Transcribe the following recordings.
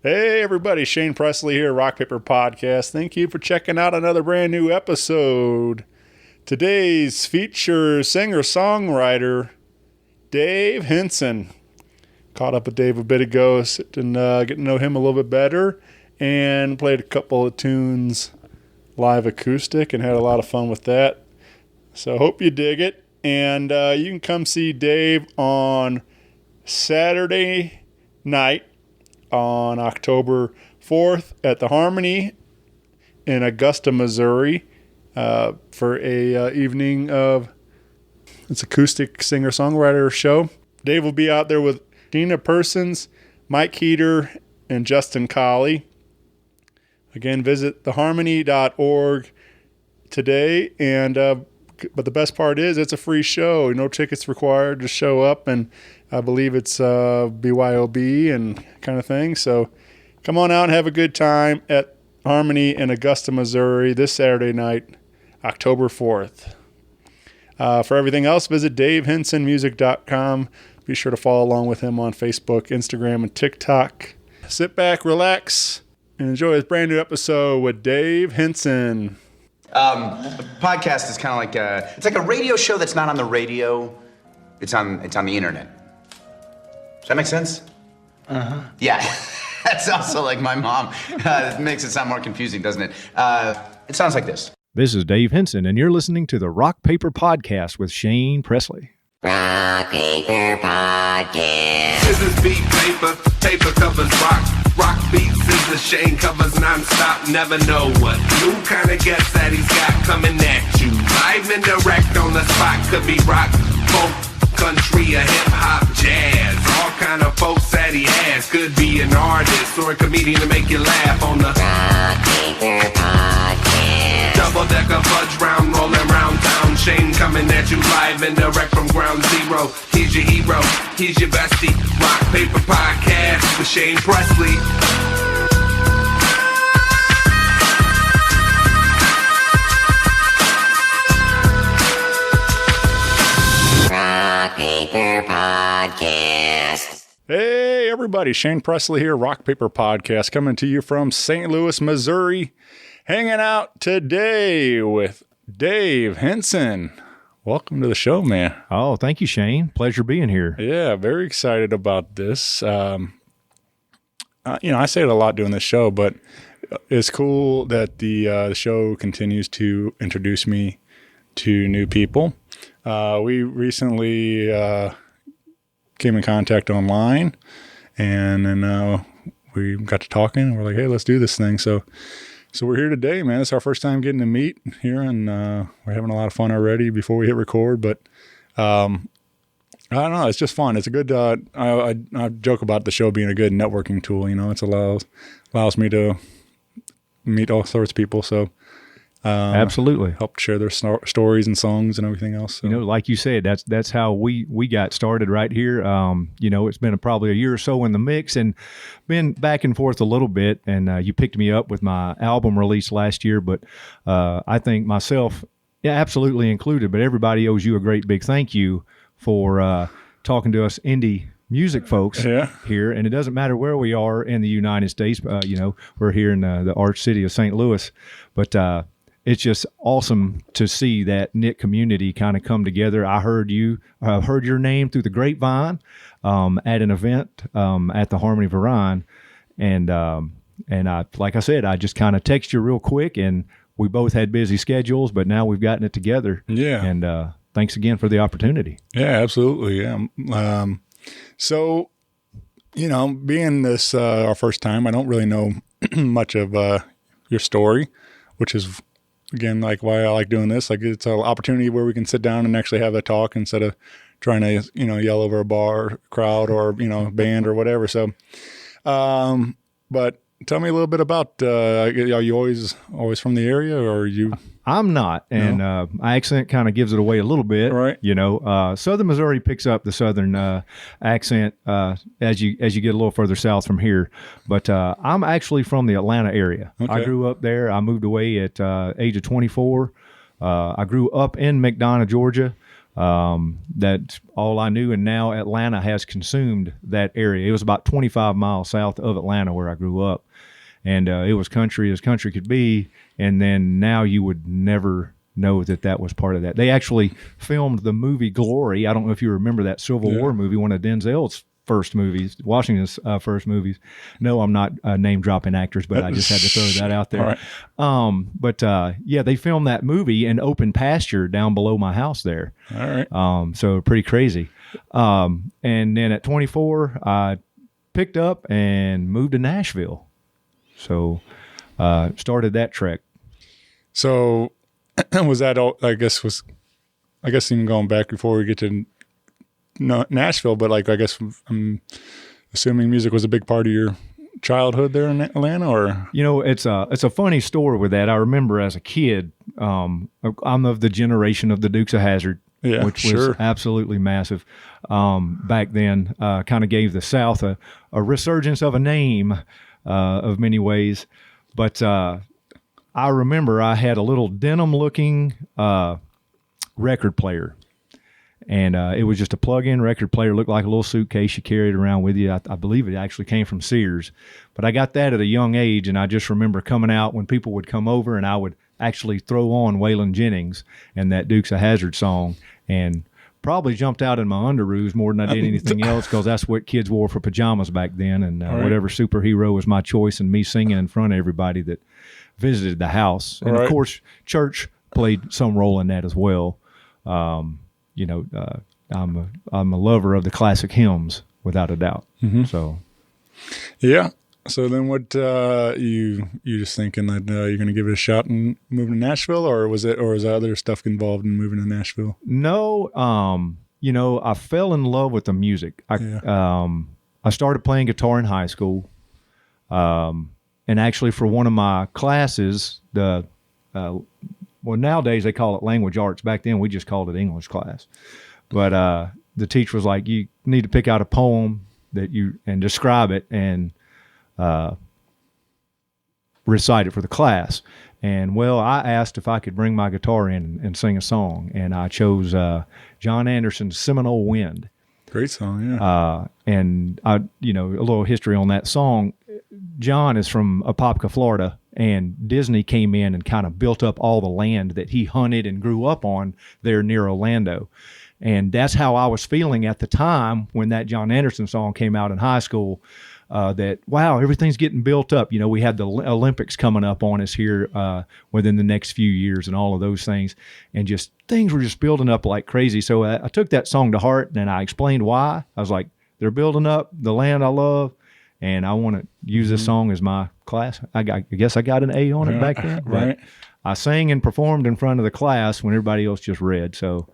Hey everybody, Shane Presley here, Rock Paper Podcast. Thank you for checking out another brand new episode. Today's feature singer-songwriter, Dave Henson. Caught up with Dave a bit ago, and getting to know him a little bit better, and played a couple of tunes live acoustic and had a lot of fun with that. So hope you dig it. And you can come see Dave on Saturday night on October 4th at the Harmonie in Augusta, Missouri for a evening of it's acoustic singer-songwriter show. Dave will be out there with Shena Persons, Mike Heeter, and Justin Collie. Again, visit theharmonie.org today. And but the best part is it's a free show. No tickets required. Just show up, and I believe it's BYOB and kind of thing. So come on out and have a good time at Harmonie in Augusta, Missouri this Saturday night, October 4th. For everything else, visit davehensonmusic.com. Be sure to follow along with him on Facebook, Instagram, and TikTok. Sit back, relax, and enjoy this brand new episode with Dave Henson. The podcast is kind of like it's like a radio show that's not on the radio. It's on the internet. Does that make sense? Uh-huh. Yeah. That's also like my mom. It makes it sound more confusing, doesn't it? It sounds like this. This is Dave Henson, and you're listening to the Rock Paper Podcast with Shane Presley. Rock Paper Podcast. This is beat paper, paper covers rock. Rock beats is the Shane covers non-stop. Never know what new kind of guest that he's got coming at you. Live and direct on the spot. Could be rock, folk, country, or hip-hop, jazz. All kind of folks that he has. Could be an artist or a comedian to make you laugh on the Rock Paper Podcast. double-decker fudge round, rolling round town. Shane coming at you live and direct from ground zero. He's your hero, he's your bestie. Rock Paper Podcast with Shane Presley. Rock Paper Podcast. Hey everybody, Shane Presley here, Rock Paper Podcast, coming to you from St. Louis, Missouri. Hanging out today with Dave Henson. Welcome to the show, man. Oh, thank you, Shane. Pleasure being here. Yeah, very excited about this. I say it a lot doing this show, but it's cool that the show continues to introduce me to new people. We recently came in contact online, and then we got to talking, and we're like, hey, let's do this thing. So we're here today, man. It's our first time getting to meet here, and we're having a lot of fun already before we hit record. But I don't know. It's just fun. It's a good. I joke about the show being a good networking tool. You know, it allows me to meet all sorts of people. So Absolutely. help share their stories and songs and everything else. So. You know, like you said, that's how we got started right here. It's been probably a year or so in the mix and been back and forth a little bit. And you picked me up with my album release last year, but I think myself, yeah, absolutely included, but everybody owes you a great big thank you for talking to us indie music folks here. And it doesn't matter where we are in the United States. We're here in the arch city of St. Louis, but it's just awesome to see that knit community kind of come together. I heard your name through the grapevine at an event at the Harmonie Vernon, and I, like I said, I just kind of text you real quick, and we both had busy schedules, but now we've gotten it together. Yeah, and thanks again for the opportunity. Yeah, absolutely. Yeah. So, being this our first time, I don't really know much of your story, which is. Again, like why I like doing this, like it's an opportunity where we can sit down and actually have a talk instead of trying to, yell over a bar crowd or, band or whatever. So, but tell me a little bit about, are you always from the area, or are you? I'm not. And my accent kind of gives it away a little bit. Right. Southern Missouri picks up the Southern accent as you get a little further south from here. But I'm actually from the Atlanta area. Okay. I grew up there. I moved away at age of 24. I grew up in McDonough, Georgia, That's all I knew. And now Atlanta has consumed that area. It was about 25 miles south of Atlanta where I grew up. And it was country as country could be. And then now you would never know that was part of that. They actually filmed the movie Glory. I don't know if you remember that Civil War movie, one of Denzel's first movies, Washington's first movies. No, I'm not name dropping actors, but I just had to throw that out there. Right. They filmed that movie in open pasture down below my house there. All right. So pretty crazy. And then at 24, I picked up and moved to Nashville. So started that trek. So was that all, I guess even going back before we get to Nashville, but I guess I'm assuming music was a big part of your childhood there in Atlanta, or? It's a funny story with that. I remember as a kid, I'm of the generation of the Dukes of Hazzard, which was absolutely massive. Back then, kind of gave the South a resurgence of a name of many ways. But I remember I had a little denim-looking record player. And it was just a plug-in record player, looked like a little suitcase you carried around with you. I believe it actually came from Sears. But I got that at a young age, and I just remember coming out when people would come over, and I would actually throw on Waylon Jennings and that Dukes of Hazzard song, and probably jumped out in my underoos more than I did anything else, because that's what kids wore for pajamas back then, and whatever superhero was my choice, and me singing in front of everybody that visited the house. And, of course, church played some role in that as well. I'm a lover of the classic hymns without a doubt. Mm-hmm. So, yeah. So then, what you just thinking that you're going to give it a shot and moving to Nashville, or was other stuff involved in moving to Nashville? No, I fell in love with the music. I started playing guitar in high school, and actually for one of my classes, well, nowadays they call it language arts. Back then we just called it English class. But the teacher was like, you need to pick out a poem and describe it and recite it for the class. And I asked if I could bring my guitar in and sing a song. And I chose John Anderson's Seminole Wind. Great song, yeah. And a little history on that song. John is from Apopka, Florida, and Disney came in and kind of built up all the land that he hunted and grew up on there near Orlando. And that's how I was feeling at the time when that John Anderson song came out in high school, that, wow, everything's getting built up. We had the Olympics coming up on us here within the next few years and all of those things. And just things were just building up like crazy. So I took that song to heart, and I explained why. I was like, they're building up the land I love, and I want to use this song as my class. I guess I got an A on it back then. Right. I sang and performed in front of the class when everybody else just read. So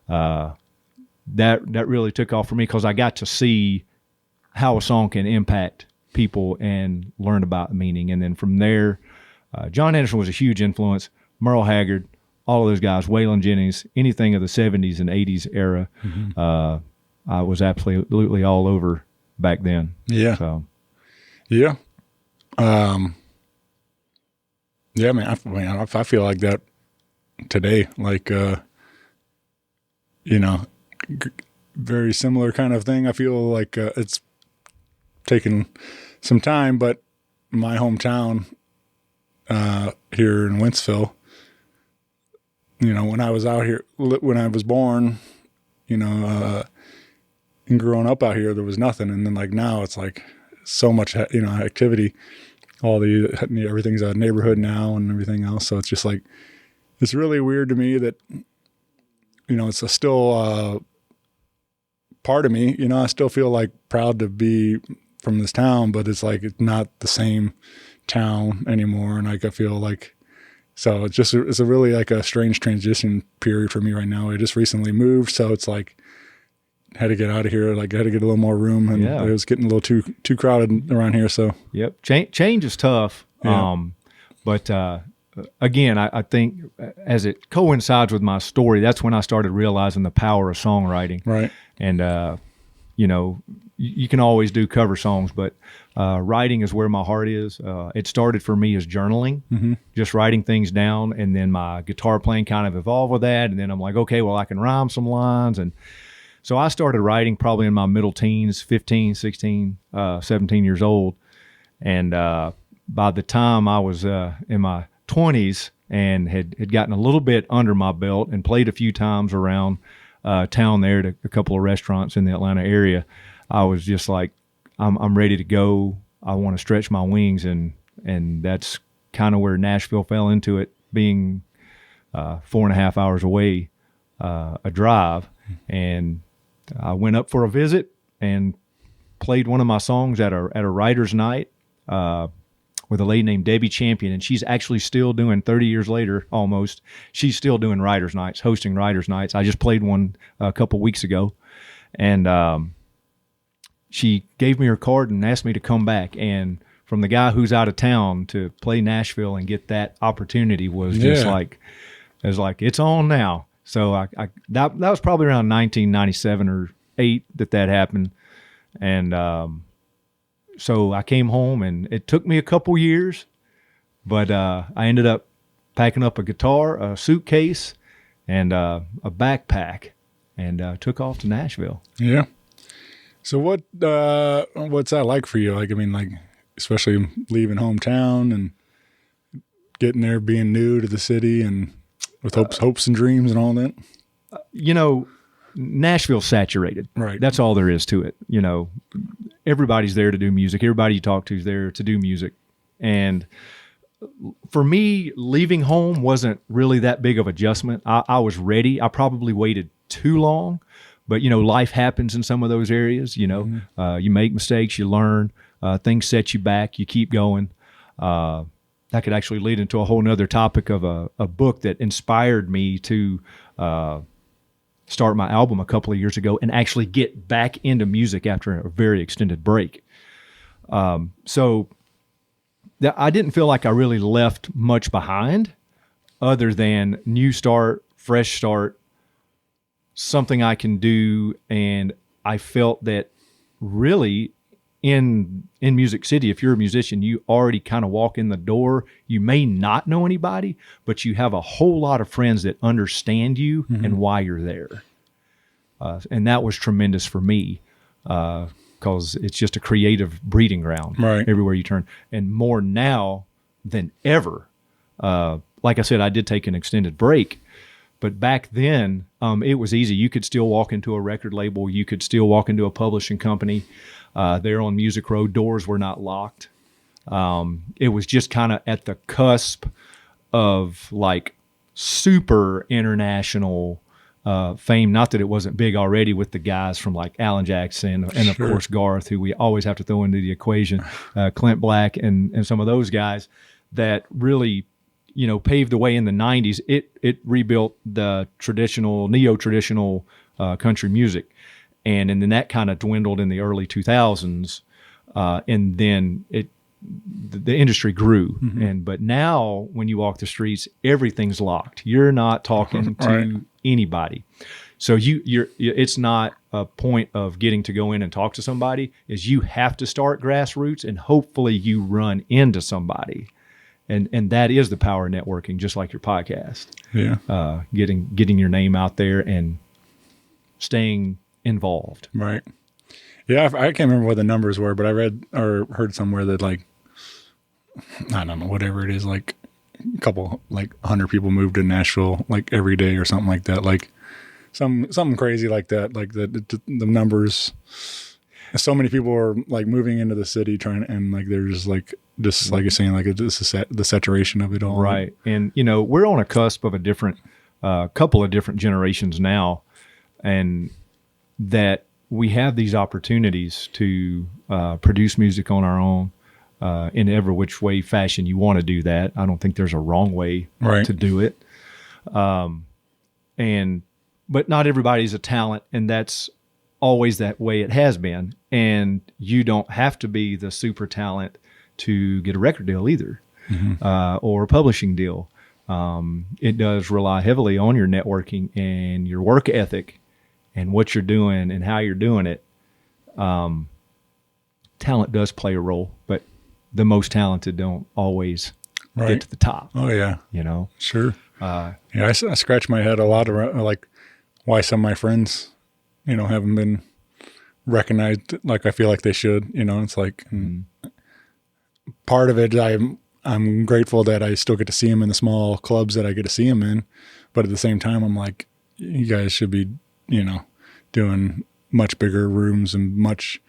that really took off for me, because I got to see how a song can impact people and learn about the meaning. And then from there, John Anderson was a huge influence. Merle Haggard, all of those guys, Waylon Jennings, anything of the 70s and 80s era, I was absolutely all over back then. Yeah. So. Yeah. Yeah, man. I feel like that today, very similar kind of thing. I feel like it's taken some time, but my hometown here in Wentzville, when I was out here, when I was born, and growing up out here, there was nothing. And then now it's so much, activity, everything's a neighborhood now and everything else. So it's just it's really weird to me that, it's still part of me, I still feel proud to be from this town, but it's it's not the same town anymore. And I feel so it's a really a strange transition period for me right now. I just recently moved. So it's had to get out of here. Had to get a little more room, and it was getting a little too crowded around here. So yep, change is tough. Yeah. But again, I think as it coincides with my story, that's when I started realizing the power of songwriting. Right. And you can always do cover songs, but writing is where my heart is. It started for me as journaling, just writing things down, and then my guitar playing kind of evolved with that. And then I'm like, okay, well, I can rhyme some lines. And so I started writing probably in my middle teens, 15, 16, 17 years old. And by the time I was in my 20s and had gotten a little bit under my belt and played a few times around town there at a couple of restaurants in the Atlanta area, I was just like, I'm ready to go. I want to stretch my wings, and that's kind of where Nashville fell into it, being 4.5 hours away, a drive. And I went up for a visit and played one of my songs at a writer's night with a lady named Debbie Champion, and she's actually still doing, 30 years later almost, she's still doing writer's nights, hosting writer's nights. I just played one a couple weeks ago, and she gave me her card and asked me to come back. And from the guy who's out of town to play Nashville and get that opportunity was just like, it was like, it's on now. So that was probably around 1997 or 8 that happened. And so I came home, and it took me a couple years, but I ended up packing up a guitar, a suitcase, and a backpack, and took off to Nashville. Yeah. So what's that like for you? Like, I mean, like, especially leaving hometown and getting there, being new to the city, and with hopes and dreams and all that. Nashville's saturated. Right. That's all there is to it. Everybody's there to do music. Everybody you talk to is there to do music. And for me, leaving home wasn't really that big of adjustment. I was ready. I probably waited too long, but life happens in some of those areas. You make mistakes, you learn, things set you back, you keep going. That could actually lead into a whole nother topic of a book that inspired me to start my album a couple of years ago and actually get back into music after a very extended break. So I didn't feel like I really left much behind other than new start, fresh start, something I can do. And I felt that really in Music City, if you're a musician, you already kind of walk in the door. You may not know anybody, but you have a whole lot of friends that understand you and why you're there. And that was tremendous for me because it's just a creative breeding ground everywhere you turn. And more now than ever. Like I said, I did take an extended break, but back then it was easy. You could still walk into a record label. You could still walk into a publishing company. There on Music Road, doors were not locked. It was just kind of at the cusp of like super international fame. Not that it wasn't big already with the guys from like Alan Jackson and of course Garth, who we always have to throw into the equation, Clint Black and some of those guys that really, paved the way in the 90s. It rebuilt the traditional, neo-traditional country music. And then that kind of dwindled in the early 2000s. And then the industry grew. But now when you walk the streets, everything's locked. You're not talking to anybody. So it's not a point of getting to go in and talk to somebody, is you have to start grassroots and hopefully you run into somebody. And that is the power of networking, just like your podcast. Yeah. Getting your name out there and staying involved. Right. Yeah, I can't remember what the numbers were, but I read or heard somewhere that like, I don't know, whatever it is, like a couple, like 100 people moved to Nashville like every day or something like that. Like something crazy like that. Like the numbers, so many people are like moving into the city and like they're just like you're saying, like this is the saturation of it all. Right. And we're on a cusp of a different, couple of different generations now, and that we have these opportunities to produce music on our own in every which way fashion you want to do that. I don't think there's a wrong way to do it. But not everybody's a talent, and that's always that way it has been. And you don't have to be the super talent to get a record deal either, or a publishing deal. It does rely heavily on your networking and your work ethic and what you're doing and how you're doing it. talent does play a role, but the most talented don't always get to the top. Oh yeah. You know? Sure. Yeah. I scratch my head a lot around like why some of my friends, you know, haven't been recognized like I feel like they should, you know. It's like part of it, I'm grateful that I still get to see them in the small clubs that I get to see them in, but at the same time, I'm like, you guys should be, you know, doing much bigger rooms and much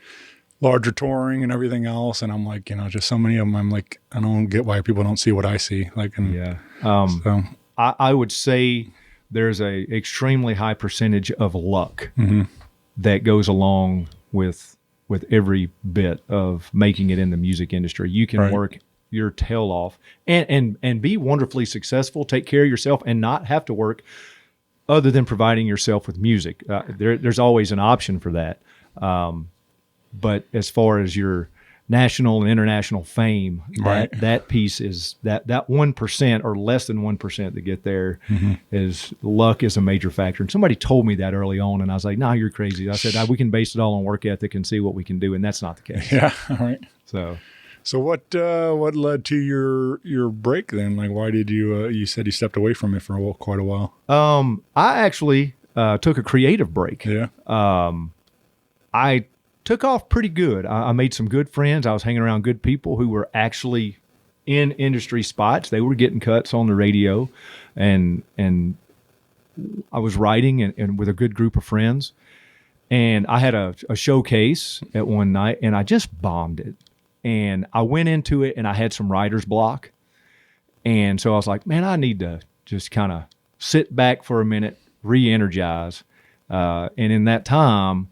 larger touring and everything else. And I'm like, you know, just so many of them, I'm like, I don't get why people don't see what I see. Like, and so I would say there's a extremely high percentage of luck that goes along with every bit of making it in the music industry. You can work your tail off and be wonderfully successful, take care of yourself, and not have to work other than providing yourself with music. There's always an option for that. But as far as your national and international fame, that piece is that 1% or less than 1% that get there is luck is a major factor. And somebody told me that early on, and I was like, "No, you're crazy." I said, "We can base it all on work ethic and see what we can do," and that's not the case. Yeah, all right. So what led to your break then? Like, why did you said you stepped away from it for quite a while? I actually took a creative break. Yeah. I took off pretty good. I made some good friends. I was hanging around good people who were actually in industry spots. They were getting cuts on the radio, and I was writing and with a good group of friends. And I had a showcase at one night, and I just bombed it. And I went into it, and I had some writer's block. And so I was like, man, I need to just kind of sit back for a minute, re-energize. And in that time,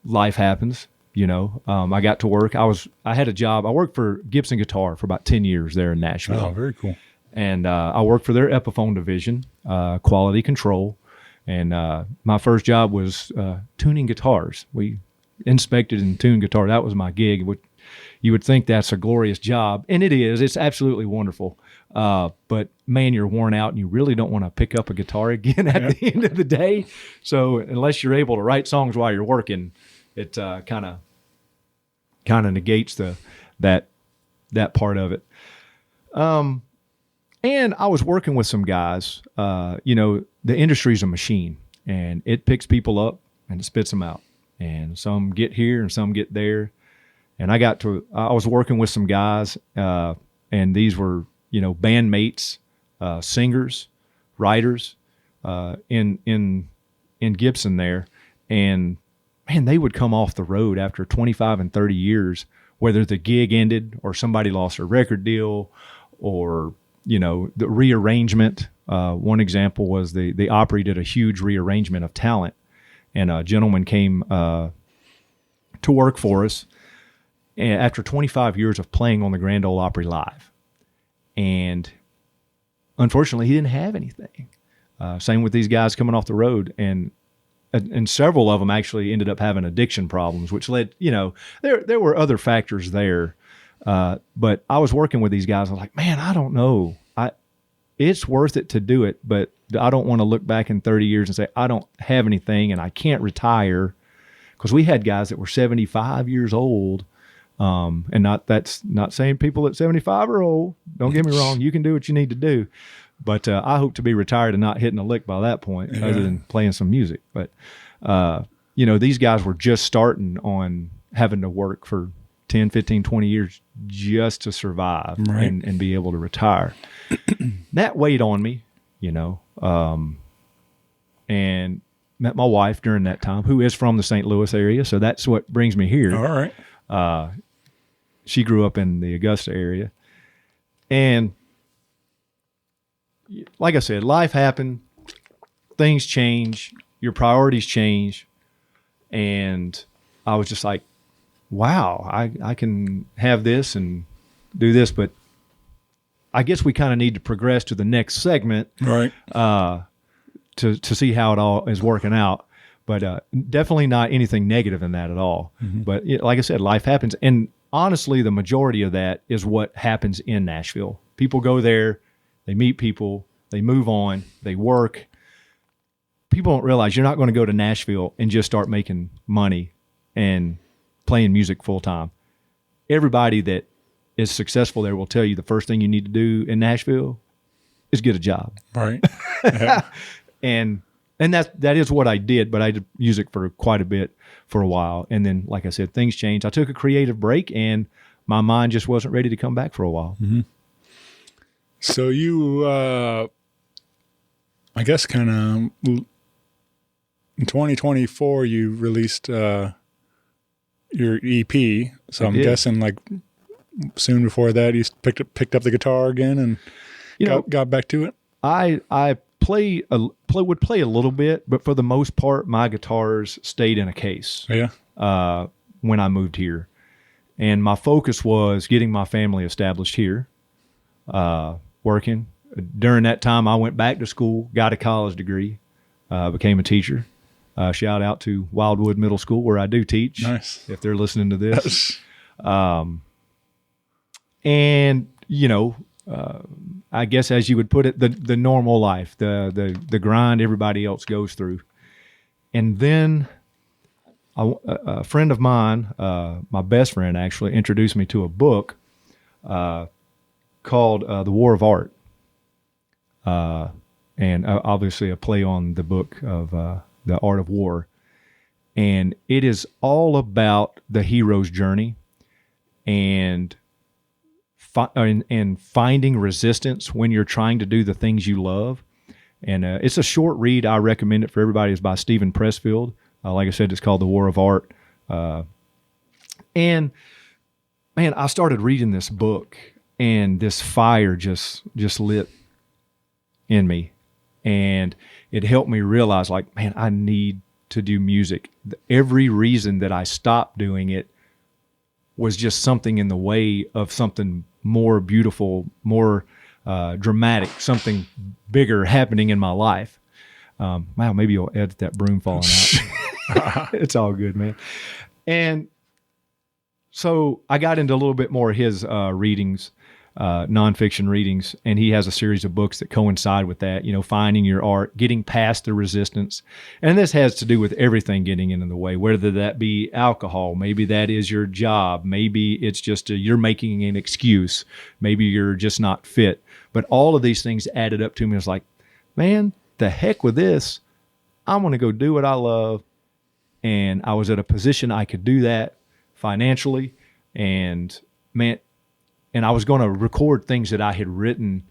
life happens, you know. I got to work. I had a job. I worked for Gibson Guitar for about 10 years there in Nashville. Oh, very cool. And I worked for their Epiphone division, quality control. And my first job was tuning guitars. We inspected and tuned guitar. That was my gig. You would think that's a glorious job, and it is. It's absolutely wonderful. But man, you're worn out, and you really don't want to pick up a guitar again at the end of the day. So unless you're able to write songs while you're working, it kind of negates that part of it. And I was working with some guys. You know, the industry's a machine, and it picks people up and it spits them out. And some get here and some get there. And I was working with some guys, and these were, you know, bandmates, singers, writers, in Gibson there. And man, they would come off the road after 25 and 30 years, whether the gig ended or somebody lost a record deal or, you know, the rearrangement. One example was the Opry did a huge rearrangement of Talent, and a gentleman came to work for us after 25 years of playing on the Grand Ole Opry live. And unfortunately, he didn't have anything. Same with these guys coming off the road. And several of them actually ended up having addiction problems, which led, you know, there were other factors there. But I was working with these guys. I was like, man, I don't know. It's worth it to do it, but I don't want to look back in 30 years and say, I don't have anything and I can't retire. Because we had guys that were 75 years old. And that's not saying people at 75 are old. Don't get me wrong. You can do what you need to do. But I hope to be retired and not hitting a lick by that point, other than playing some music. But, you know, these guys were just starting on having to work for 10, 15, 20 years just to survive and be able to retire. That weighed on me, you know, and met my wife during that time, who is from the St. Louis area. So that's what brings me here. All right. She grew up in the Augusta area. And like I said, life happened, things change, your priorities change. And I was just like, wow, I can have this and do this, but I guess we kind of need to progress to the next segment, right? To see how it all is working out. But definitely not anything negative in that at all. Mm-hmm. But like I said, life happens. And honestly, the majority of that is what happens in Nashville. People go there, they meet people, they move on, they work. People don't realize you're not going to go to Nashville and just start making money and playing music full time. Everybody that is successful there will tell you the first thing you need to do in Nashville is get a job. Right. Yeah. And that is what I did, but I did music for quite a bit for a while. And then, like I said, things changed. I took a creative break and my mind just wasn't ready to come back for a while. Mm-hmm. So you, I guess kind of in 2024, you released your EP. So I'm guessing like soon before that, you picked up the guitar again and got back to it. I would play a little bit, but for the most part, my guitars stayed in a case. Yeah. When I moved here, and my focus was getting my family established here, working. During that time, I went back to school, got a college degree, became a teacher. Shout out to Wildwood Middle School where I do teach. Nice. If they're listening to this. And I guess as you would put it, the normal life, the grind everybody else goes through. And then a friend of mine, my best friend actually, introduced me to a book called The War of Art. And obviously a play on the book of The Art of War. And it is all about the hero's journey and finding resistance when you're trying to do the things you love. And it's a short read. I recommend it for everybody. It's by Stephen Pressfield. Like I said, it's called The War of Art. And man, I started reading this book and this fire just lit in me. And it helped me realize, like, man, I need to do music. Every reason that I stopped doing it was just something in the way of something more beautiful, more dramatic, something bigger happening in my life. Wow, maybe you'll edit that broom falling out. It's all good, man. And so I got into a little bit more of his readings, nonfiction readings, and he has a series of books that coincide with that, finding your art, getting past the resistance. And this has to do with everything getting in the way, whether that be alcohol, maybe that is your job, maybe it's just you're making an excuse, maybe you're just not fit. But all of these things added up to me. It's like, man, the heck with this. I'm going to go do what I love. And I was at a position I could do that financially. And man, and I was going to record things that I had written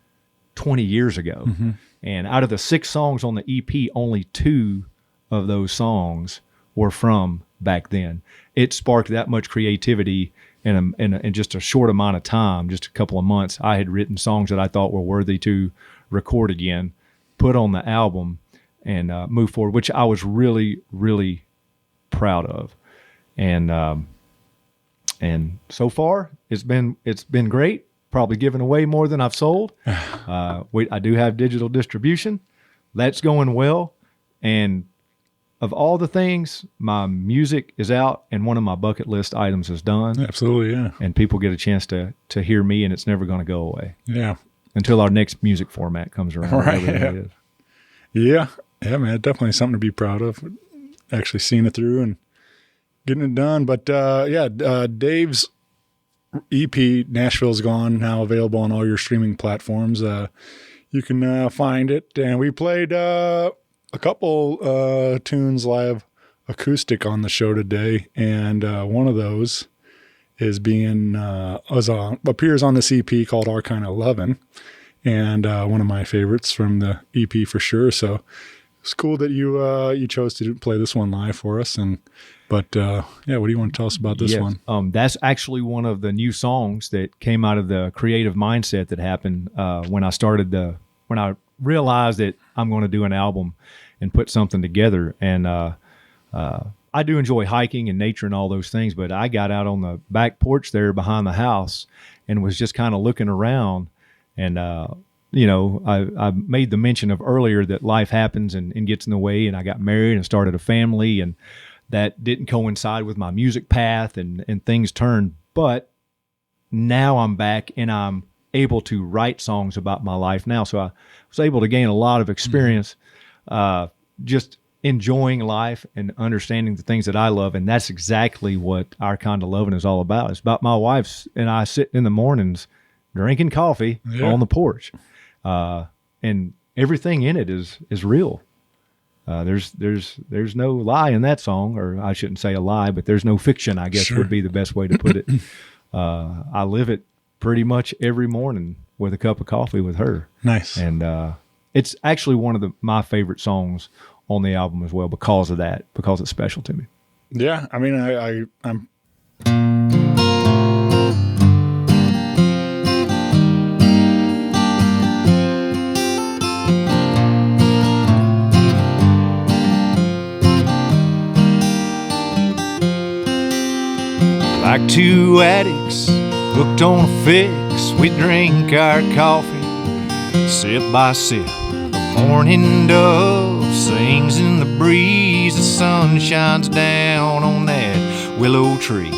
20 years ago. Mm-hmm. And out of the 6 songs on the EP, only 2 of those songs were from back then. It sparked that much creativity in just a short amount of time, just a couple of months. I had written songs that I thought were worthy to record again, put on the album, and move forward, which I was really, really proud of. And so far, it's been great. Probably given away more than I've sold. I do have digital distribution. That's going well. And of all the things, my music is out, and one of my bucket list items is done. Absolutely, yeah. And people get a chance to hear me, and it's never going to go away. Yeah. Until our next music format comes around. Right. Yeah. Yeah, man. Definitely something to be proud of. Actually seeing it through and getting it done. But Dave's EP, Nashville's Gone, now available on all your streaming platforms. You can find it. And we played a couple tunes live acoustic on the show today. And one of those is appears on this EP called Our Kind of Lovin'. And one of my favorites from the EP for sure. So it's cool that you chose to play this one live for us. But what do you want to tell us about this one? That's actually one of the new songs that came out of the creative mindset that happened when I realized that I'm going to do an album and put something together. And I do enjoy hiking and nature and all those things, but I got out on the back porch there behind the house and was just kind of looking around. And, I made the mention of earlier that life happens and gets in the way, and I got married and started a family, and that didn't coincide with my music path, and things turned. But now I'm back and I'm able to write songs about my life now. So I was able to gain a lot of experience just enjoying life and understanding the things that I love. And that's exactly what Our Kind of Loving is all about. It's about my wife and I sitting in the mornings drinking coffee on the porch. And everything in it is real. There's no lie in that song, or I shouldn't say a lie, but there's no fiction, I guess would be the best way to put it. I live it pretty much every morning with a cup of coffee with her. Nice. And it's actually one of my favorite songs on the album as well because of that, because it's special to me. Yeah, I mean, I'm like two addicts hooked on a fix, we drink our coffee sip by sip. The morning dove sings in the breeze, the sun shines down on that willow tree,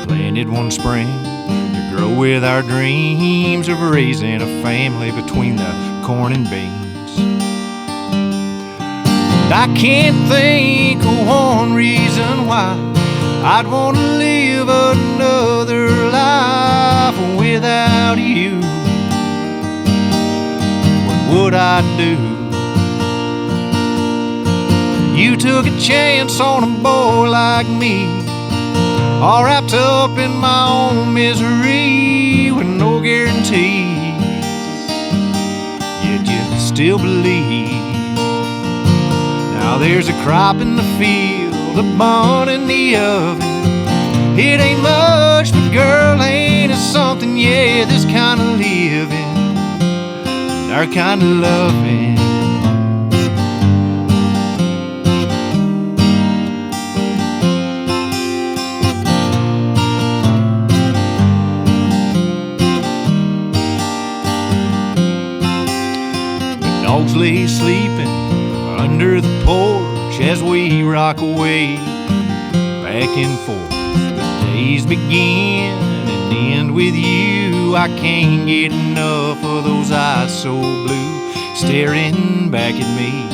planted one spring to grow with our dreams of raising a family between the corn and beans. And I can't think of one reason why I'd want to live another life without you. What would I do? You took a chance on a boy like me, all wrapped up in my own misery with no guarantees. Yet you still believe. Now there's a crop in the field, a bun in the oven. It ain't much, but girl, ain't it something? Yeah, this kind of living, our kind of loving. The dogs lay sleeping under the porch as we rock away back and forth. The days begin and end with you. I can't get enough of those eyes so blue, staring back at me.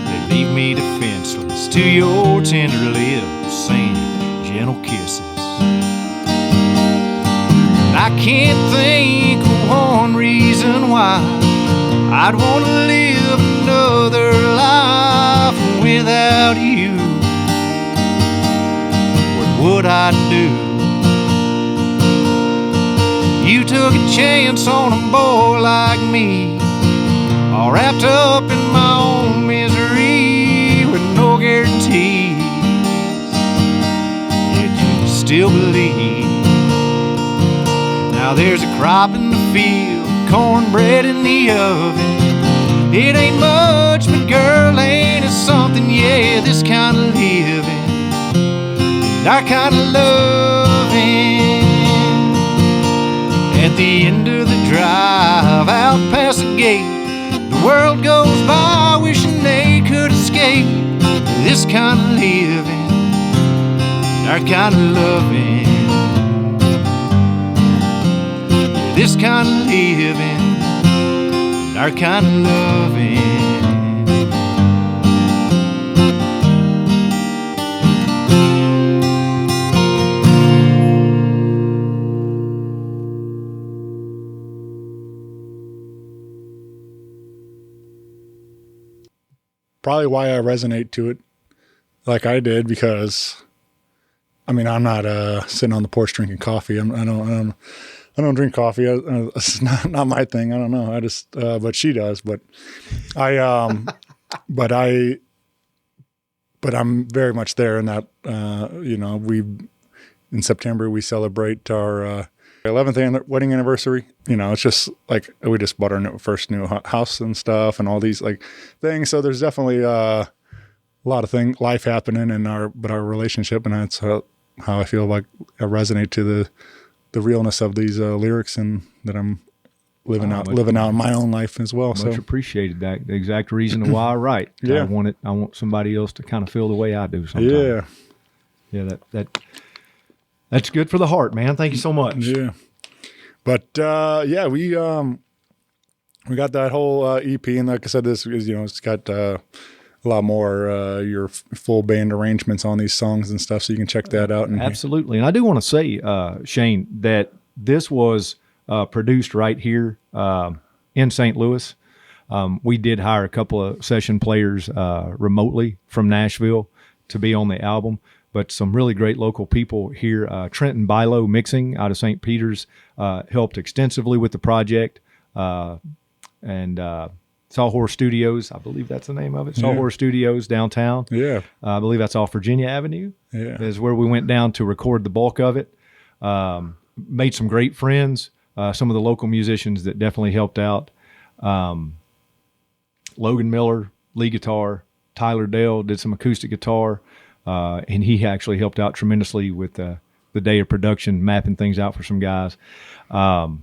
They leave me defenseless to your tender lips, saying gentle kisses. And I can't think of one reason why I'd want to live another life without you. What would I do? You took a chance on a boy like me, all wrapped up in my own misery with no guarantees. Yet you still believe. Now there's a crop in the field, cornbread in the oven. It ain't much, but girl, ain't it something? Yeah, this kind of living, our kind of loving. At the end of the drive, out past the gate, the world goes by wishing they could escape. This kind of living, our kind of loving. This kind of living, our kind of loving. probably why I resonate to it like I did, because I mean, I'm not sitting on the porch drinking coffee. I don't drink coffee. It's not my thing. I don't know. I just, but she does. But but I'm very much there in that. In September we celebrate our 11th wedding anniversary. It's just like we just bought our first new house and stuff, and all these like things. So there's definitely a lot of life happening in our relationship, and that's how I feel like I resonate to the realness of these lyrics, and that I'm living out in my own life as well. Much appreciated. That the exact reason why I write. Yeah. I want somebody else to kind of feel the way I do sometimes. Yeah. That's good for the heart, man. Thank you so much. Yeah. But we got that whole EP, and like I said, this is it's got a a lot more your full band arrangements on these songs and stuff, so you can check that out. And Absolutely. And I do want to say, Shane, that this was produced right here in St. Louis. We did hire a couple of session players remotely from Nashville to be on the album, but some really great local people here. Trenton Bilo Mixing out of St. Peter's helped extensively with the project. And Sawhorse Studios, I believe that's the name of it. Sawhorse Studios downtown. Yeah. I believe that's off Virginia Avenue. Yeah. Is where we went down to record the bulk of it. Made some great friends. Some of the local musicians that definitely helped out. Logan Miller, lead guitar. Tyler Dale did some acoustic guitar. And he actually helped out tremendously with the day of production, mapping things out for some guys. Joanna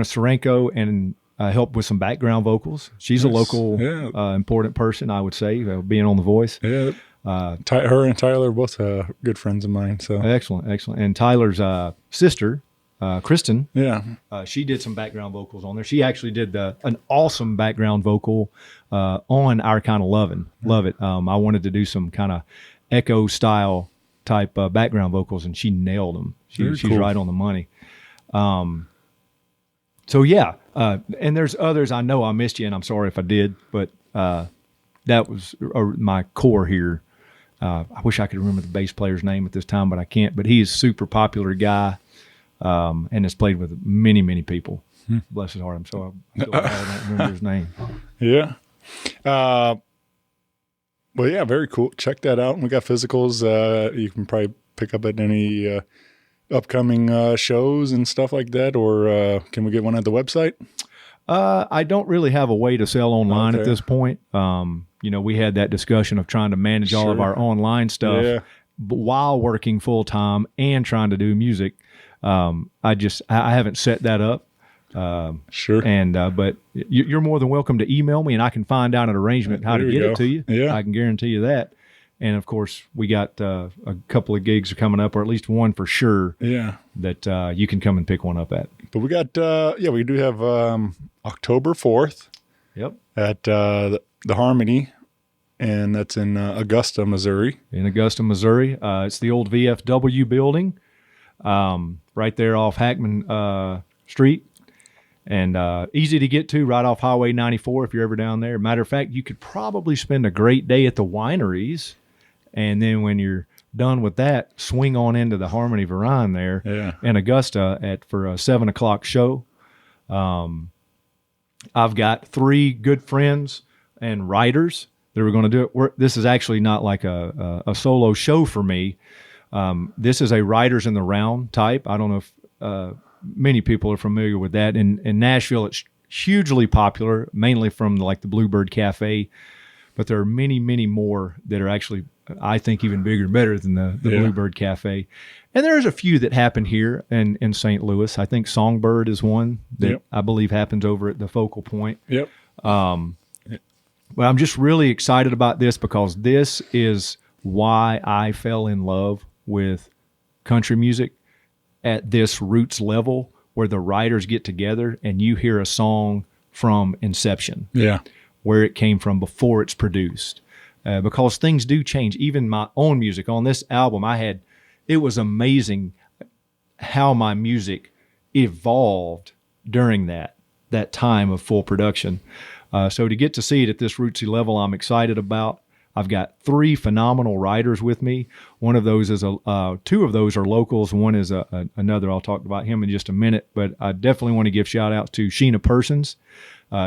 Sorenko and helped with some background vocals. She's a local important person, I would say, being on The Voice. Yeah. Her and Tyler are both good friends of mine. So Excellent. And Tyler's sister, Kristen, she did some background vocals on there. She actually did an awesome background vocal on Our Kind of Love It. I wanted to do some kind of echo style type background vocals, and she nailed them. She's cool. right on the money. So yeah, and there's others. I know I missed you, and I'm sorry if I did, but that was my core here. I wish I could remember the bass player's name at this time, but I can't. But he is a super popular guy, and has played with many, many people. Bless his heart. I'm so glad I don't remember his name. Yeah. Well, yeah, very cool. Check that out. We got physicals. You can probably pick up at any upcoming shows and stuff like that, or can we get one at the website? I don't really have a way to sell online at this point. We had that discussion of trying to manage all of our online stuff while working full time and trying to do music. I haven't set that up. And but you're more than welcome to email me, and I can find out an arrangement how to get it to you. Yeah, I can guarantee you that. And of course, we got a couple of gigs coming up, or at least one for sure. Yeah, that you can come and pick one up at. But we got we do have October 4th. Yep. At the Harmonie, and that's in Augusta, Missouri. In Augusta, Missouri, it's the old VFW building, right there off Hackman Street. And easy to get to, right off Highway 94 if you're ever down there. Matter of fact, you could probably spend a great day at the wineries, and then when you're done with that, swing on into the Harmonie Vernon there in Augusta for a 7 o'clock show. I've got 3 good friends and writers that are going to do it. This is actually not like a solo show for me. This is a Writers in the Round type. I don't know if many people are familiar with that. In Nashville, it's hugely popular, mainly from the Bluebird Cafe, but there are many, many more that are actually, I think, even bigger and better than the Bluebird Cafe. And there's a few that happen here in St. Louis. I think Songbird is one that I believe happens over at the Focal Point. Yep. But I'm just really excited about this because this is why I fell in love with country music at this roots level, where the writers get together and you hear a song from inception, where it came from before it's produced, because things do change. Even my own music on this album, it was amazing how my music evolved during that time of full production. So to get to see it at this rootsy level, I'm excited about. I've got 3 phenomenal writers with me. One of those is 2 of those are locals. One is another. I'll talk about him in just a minute, but I definitely want to give shout out to Shena Persons.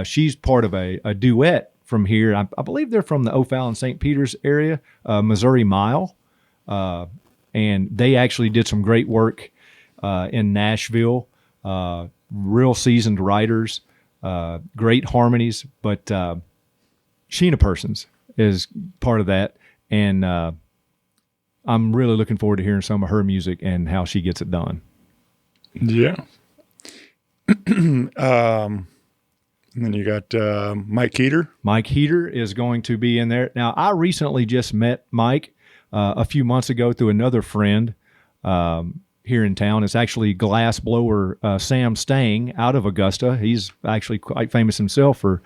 She's part of a duet from here. I believe they're from the O'Fallon St. Peter's area, Missouri Mile. And they actually did some great work in Nashville. Real seasoned writers, great harmonies, but Shena Persons is part of that, and I'm really looking forward to hearing some of her music and how she gets it done. Yeah. And then you got Mike Heeter. Mike Heeter is going to be in there. Now, I recently just met Mike a few months ago through another friend here in town. It's actually glass blower Sam Stang out of Augusta. He's actually quite famous himself for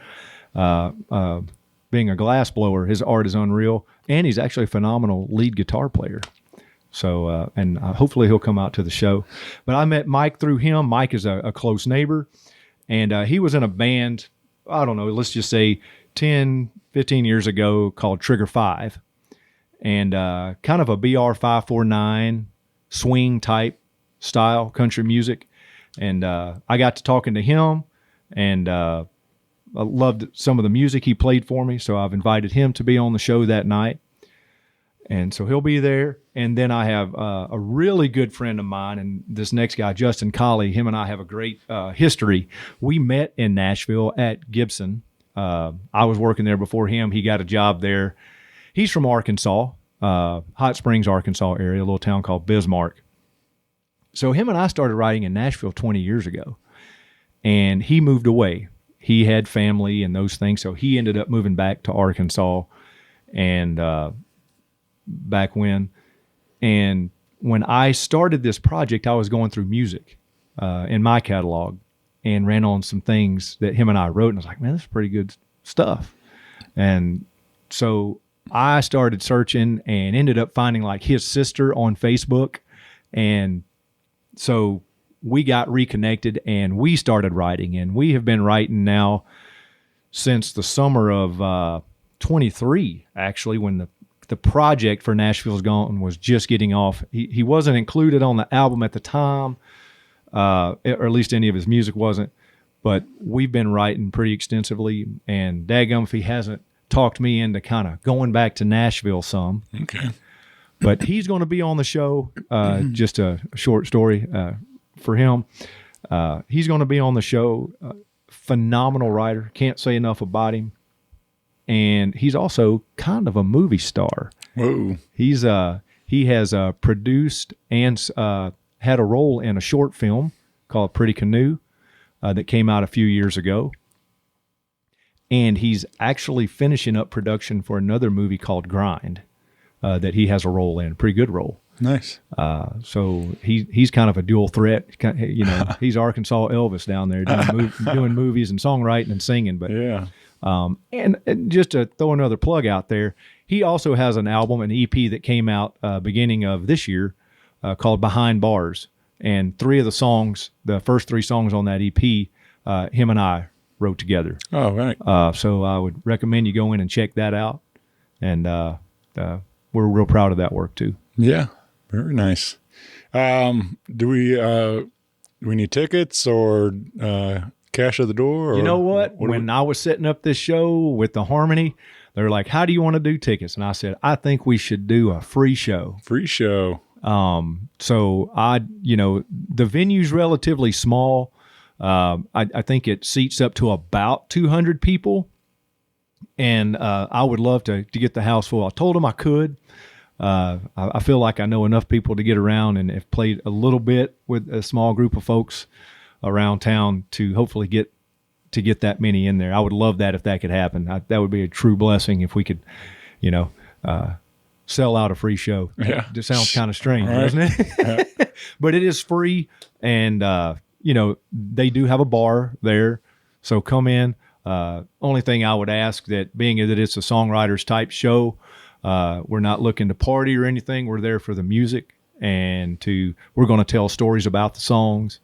being a glass blower. His art is unreal, and he's actually a phenomenal lead guitar player. So, and hopefully he'll come out to the show. But I met Mike through him. Mike is a close neighbor, and he was in a band, I don't know, let's just say 10, 15 years ago called Trigger 5, and kind of a BR 549 swing type style country music. And I got to talking to him, and I loved some of the music he played for me, so I've invited him to be on the show that night. And so he'll be there. And then I have a really good friend of mine, and this next guy, Justin Collie, him and I have a great history. We met in Nashville at Gibson. I was working there before him. He got a job there. He's from Arkansas, Hot Springs, Arkansas area, a little town called Bismarck. So him and I started writing in Nashville 20 years ago, and he moved away. He had family and those things, so he ended up moving back to Arkansas, and back when. And when I started this project, I was going through music in my catalog and ran on some things that him and I wrote, and I was like, man, this is pretty good stuff. And so I started searching and ended up finding like his sister on Facebook, and so we got reconnected and we started writing, and we have been writing now since the summer of 23, actually, when the project for Nashville's Gone was just getting off. He wasn't included on the album at the time, or at least any of his music wasn't, but we've been writing pretty extensively, and daggum if he hasn't talked me into kind of going back to Nashville some. Okay. But he's going to be on the show. Just a short story for him. He's going to be on the show. Phenomenal writer. Can't say enough about him. And he's also kind of a movie star. Whoa. He has produced and had a role in a short film called Pretty Canoe that came out a few years ago. And he's actually finishing up production for another movie called Grind that he has a role in, a pretty good role. Nice. So he's kind of a dual threat. You know, he's Arkansas Elvis down there doing movies and songwriting and singing. But yeah. And just to throw another plug out there, he also has an album, an EP that came out beginning of this year called Behind Bars. And three of the songs, the first three songs on that EP, him and I wrote together. Oh, right. So I would recommend you go in and check that out. And we're real proud of that work too. Yeah. Very nice. Do we need tickets or cash at the door? Or you know what? When I was setting up this show with the Harmonie, they were like, how do you want to do tickets? And I said, I think we should do a free show. Free show. So the venue's relatively small. I think it seats up to about 200 people. And I would love to get the house full. I told them I could. I feel like I know enough people to get around and have played a little bit with a small group of folks around town to hopefully get that many in there. I would love that if that could happen. That would be a true blessing if we could, sell out a free show. Yeah. It sounds kind of strange, right. doesn't it? Yeah. But it is free, and they do have a bar there, so come in. Only thing I would ask, that being that it's a songwriters type show, we're not looking to party or anything. We're there for the music, and we're going to tell stories about the songs.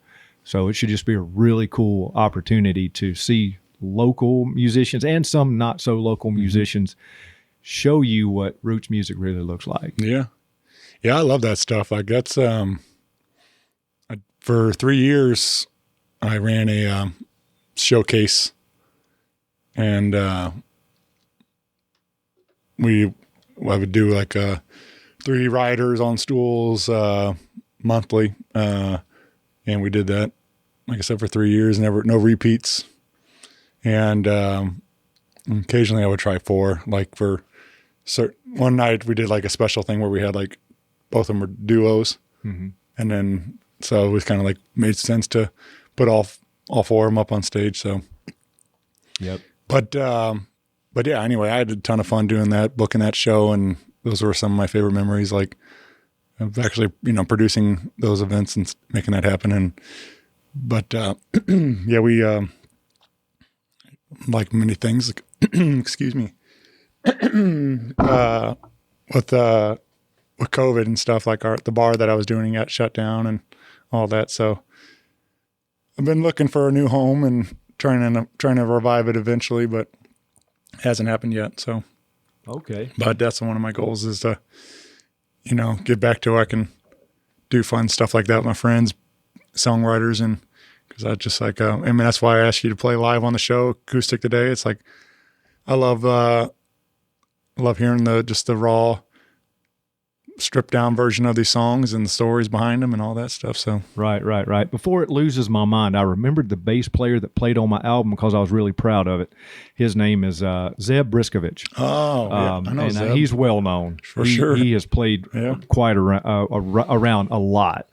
So it should just be a really cool opportunity to see local musicians and some not so local musicians show you what roots music really looks like. Yeah. Yeah. I love that stuff. Like that's, for 3 years I ran a, showcase, and, I would do like, 3 riders on stools, monthly. And we did that, like I said, for 3 years, no repeats. And occasionally I would try 4, like for one night we did like a special thing where we had like both of them were duos. Mm-hmm. And then, so it was kind of like made sense to put all 4 of them up on stage. So, yep. But yeah, anyway, I had a ton of fun doing that, booking that show. And those were some of my favorite memories, like of actually, producing those events and making that happen. But yeah, we, like many things, excuse me, with COVID and stuff, like the bar that I was doing at shut down and all that. So I've been looking for a new home and trying to revive it eventually, but it hasn't happened yet. So, Okay. but that's one of my goals is to, get back to where I can do fun stuff like that with my friends, songwriters, and because I just like, that's why I asked you to play live on the show, acoustic today. It's like, I love hearing the raw, stripped down version of these songs and the stories behind them and all that stuff. So Right. Before it loses my mind, I remembered the bass player that played on my album because I was really proud of it. His name is Zeb Briskovich. Oh, yeah. I know and Zeb. he's well known. For sure. He has played quite around a lot.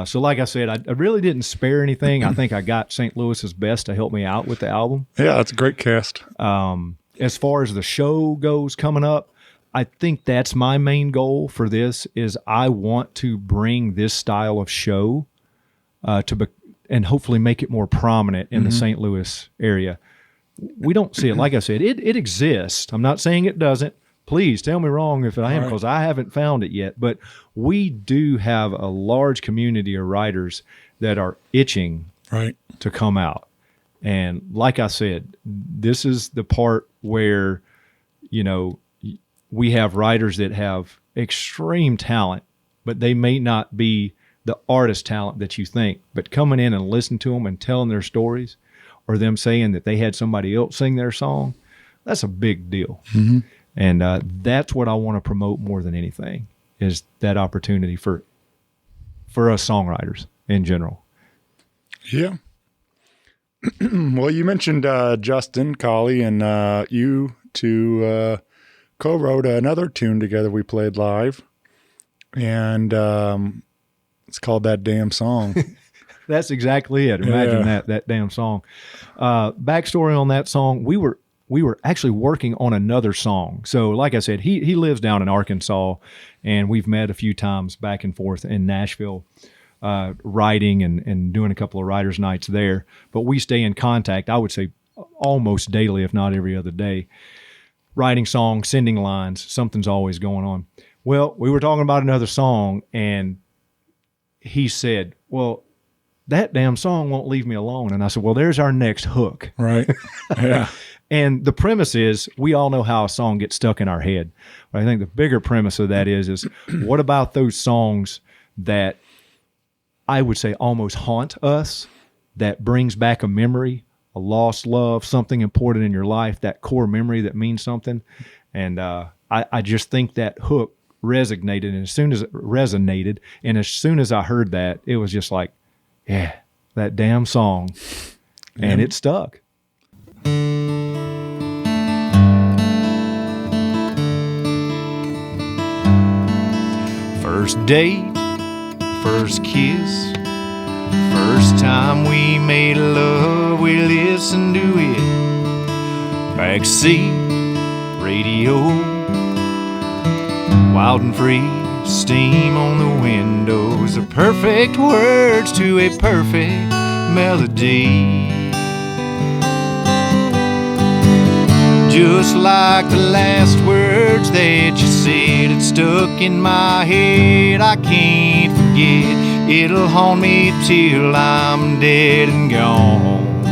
So like I said, I really didn't spare anything. I think I got St. Louis's best to help me out with the album. Yeah, that's a great cast. As far as the show goes coming up, I think that's my main goal for this is I want to bring this style of show and hopefully make it more prominent in the St. Louis area. We don't see it. Like I said, it exists. I'm not saying it doesn't. Please tell me wrong if I am, because I haven't found it yet. But we do have a large community of writers that are itching to come out. And like I said, this is the part where, we have writers that have extreme talent, but they may not be the artist talent that you think. But coming in and listening to them and telling their stories, or them saying that they had somebody else sing their song, that's a big deal. Mm-hmm. And that's what I want to promote more than anything, is that opportunity for us songwriters in general. Yeah. Well, you mentioned Justin, Collie, and you two co-wrote another tune together we played live, and it's called That Damn Song. That's exactly it. Imagine that damn song. Backstory on that song, we were actually working on another song. So like I said, he lives down in Arkansas, and we've met a few times back and forth in Nashville, writing and doing a couple of writers' nights there. But we stay in contact, I would say, almost daily, if not every other day. Writing songs, sending lines, something's always going on. Well, we were talking about another song, and he said, well, that damn song won't leave me alone. And I said, well, there's our next hook. Right. Yeah. And the premise is, we all know how a song gets stuck in our head. But I think the bigger premise of that is what about those songs that I would say almost haunt us, that brings back a memory, a lost love, something important in your life, that core memory that means something. And I just think that hook resonated. And as soon as I heard that, it was just like, yeah, that damn song. And it stuck. First date, first kiss, first time we made love, we listened to it. Backseat, radio, wild and free, steam on the windows, the perfect words to a perfect melody. Just like the last words that you said, it stuck in my head, I can't forget. It'll haunt me till I'm dead and gone.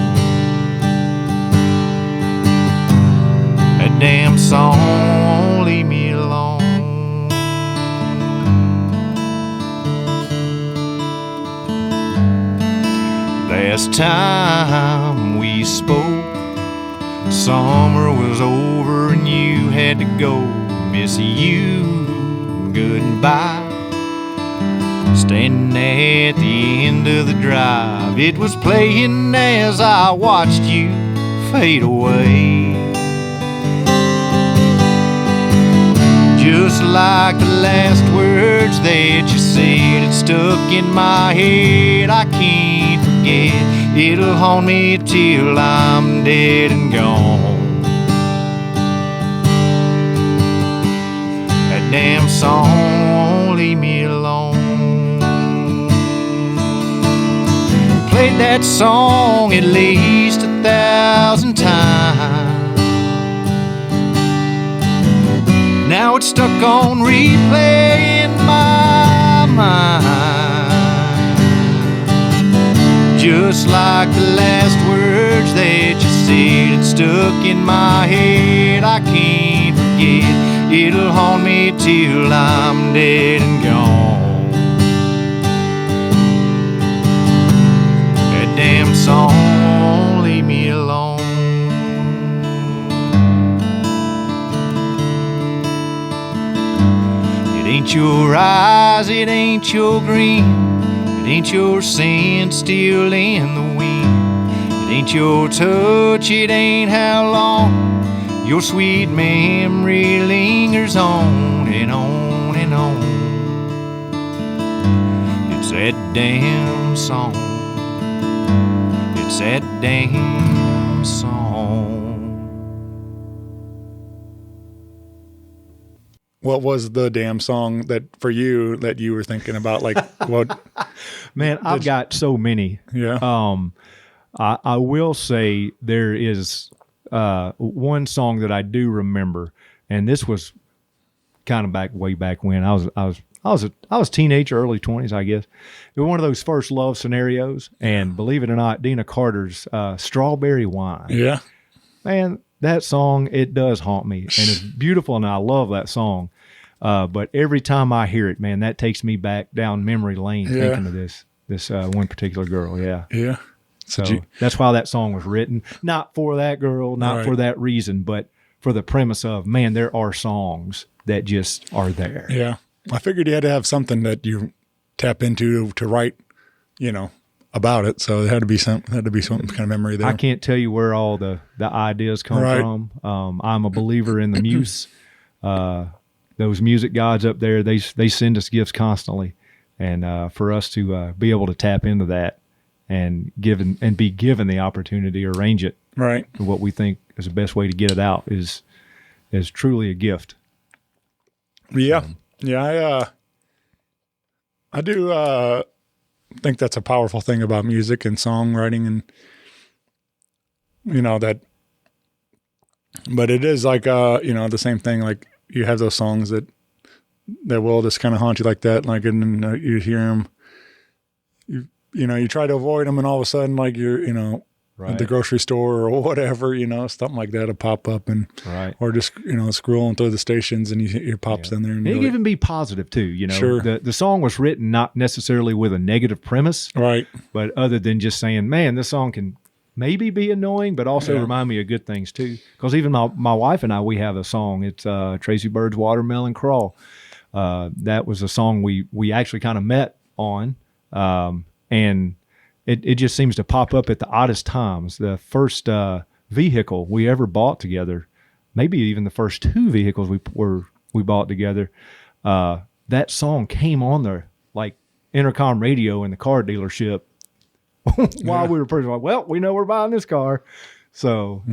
That damn song won't leave me alone. Last time we spoke, summer was over and you had to go. Miss you, goodbye. Standing at the end of the drive, it was playing as I watched you fade away. Just like the last words that you said, it stuck in my head, I can't forget. It'll haunt me till I'm dead and gone. That damn song won't leave me alone. Played that song at least 1,000 times. Now it's stuck on replay in my mind, just like the last words that you said. It's stuck in my head, I can't forget. It'll haunt me till I'm dead and gone. That damn song, leave me alone. It ain't your eyes, it ain't your green, it ain't your scent still in the wind, it ain't your touch, it ain't how long your sweet memory lingers on and on and on. It's that damn song, it's that damn song. What was the damn song that for you that you were thinking about? Like, what? Man, I've got so many. Yeah. I will say there is one song that I do remember, and this was kind of way back when I was a teenager, early 20s, I guess. It was one of those first love scenarios, and believe it or not, Dina Carter's "Strawberry Wine." Yeah. Man, that song, it does haunt me, and it's beautiful, and I love that song. But every time I hear it, man, that takes me back down memory lane thinking of this one particular girl. Yeah. Yeah. So that's why that song was written. Not for that girl, not for that reason, but for the premise of, man, there are songs that just are there. Yeah. I figured you had to have something that you tap into to write, about it. So it had to be some kind of memory there. I can't tell you where all the ideas come from. I'm a believer in the muse. Those music gods up there, they send us gifts constantly. And for us to be able to tap into that and be given the opportunity to arrange it right to what we think is the best way to get it out is truly a gift. Yeah. I do think that's a powerful thing about music and songwriting, and that, but it is like the same thing. Like you have those songs that will just kind of haunt you like that, like, and you hear them, you try to avoid them, and all of a sudden, like you're at the grocery store or whatever, something like that will pop up, and or just scrolling through the stations and you hear pops in there, and it can even be positive too. Sure. The song was written not necessarily with a negative premise, right? But other than just saying, man, this song can maybe be annoying, but also remind me of good things too. Because even my wife and I, we have a song. It's Tracy Bird's "Watermelon Crawl." That was a song we actually kind of met on, and it just seems to pop up at the oddest times. The first vehicle we ever bought together, maybe even the first two vehicles we bought together, that song came on the intercom radio in the car dealership while we were pretty like, well, we know we're buying this car. So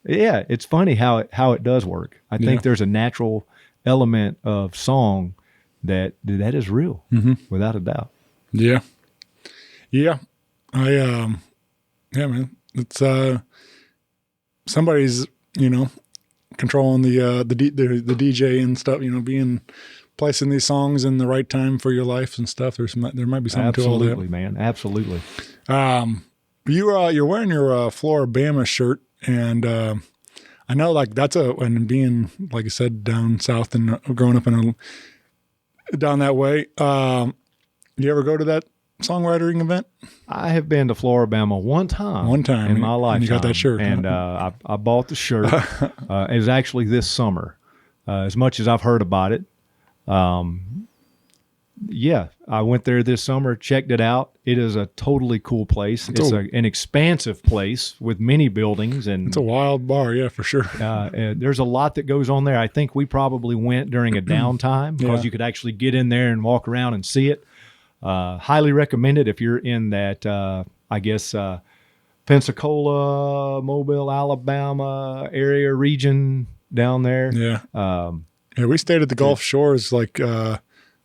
it's funny how it does work. I think there's a natural element of song that is real, without a doubt. Yeah. Man, it's somebody's controlling the DJ and stuff. Placing these songs in the right time for your life and stuff. There might be something to all that. Absolutely, man. Absolutely. You're wearing your Floribama shirt, and I know and being, like I said, down south and growing up down that way. You ever go to that songwriting event? I have been to Floribama one time in my lifetime. You got that shirt, and I bought the shirt. It was actually this summer. As much as I've heard about it, I went there this summer, checked it out. It is a totally cool place. It's an expansive place with many buildings, and it's a wild bar, yeah, for sure. There's a lot that goes on there. I think we probably went during a downtime because you could actually get in there and walk around and see it. Highly recommend it if you're in that, Pensacola, Mobile, Alabama area region down there. Yeah. We stayed at the Gulf Shores a